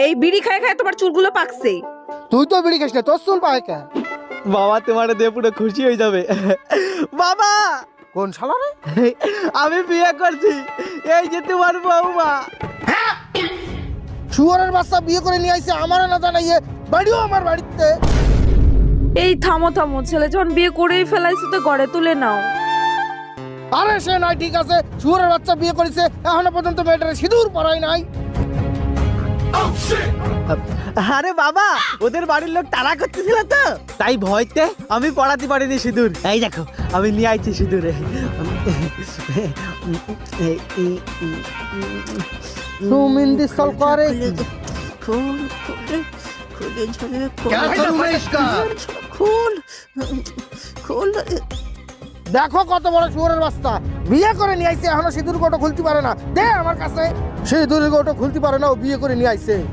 এই বিড়ি খায় খায় তোমার চুলগুলো পাকছে। তুই তো বিড়ি খাস না, তোর চুল পায় কে? বাবা তোমার দিয়ে পুরো খুশি হয়ে যাবে। বাবা কোন শালা রে? আমি বিয়ে করছি, এই যে তোমার বৌমা। শুয়োরের বাচ্চা বিয়ে করে নিয়ে আইছে আমার না জানাইয়ে, বাড়িও আমার বাড়িতে। এই থামো থামো, ছেলে যখন বিয়ে করেই ফেলাইছে তো ঘরে তুলে নাও। আরে সে নয়, ঠিক আছে, শুয়োরের বাচ্চা বিয়ে করেছে, এখনো পর্যন্ত মেয়েটারে সিঁদুর পরাই নাই। আরে বাবা ওদের বাড়ির লোক তাড়া করতেছিল তো, তাই ভয়তে আমি পড়াতে পারিনি সিঁদুর। এই দেখো আমি নিয়ে আইছি সিঁদুরে। সুমিন্দি সল করে দেখো কত বড় শুয়োরের বাচ্চা, বিয়ে করে নিয়ে আইছে, এখনো সিঁদুর গোটো খুলতে পারে না। দে আমার কাছে, সিঁদুর গোটো খুলতে পারে না, ও বিয়ে করে নিয়ে আইছে।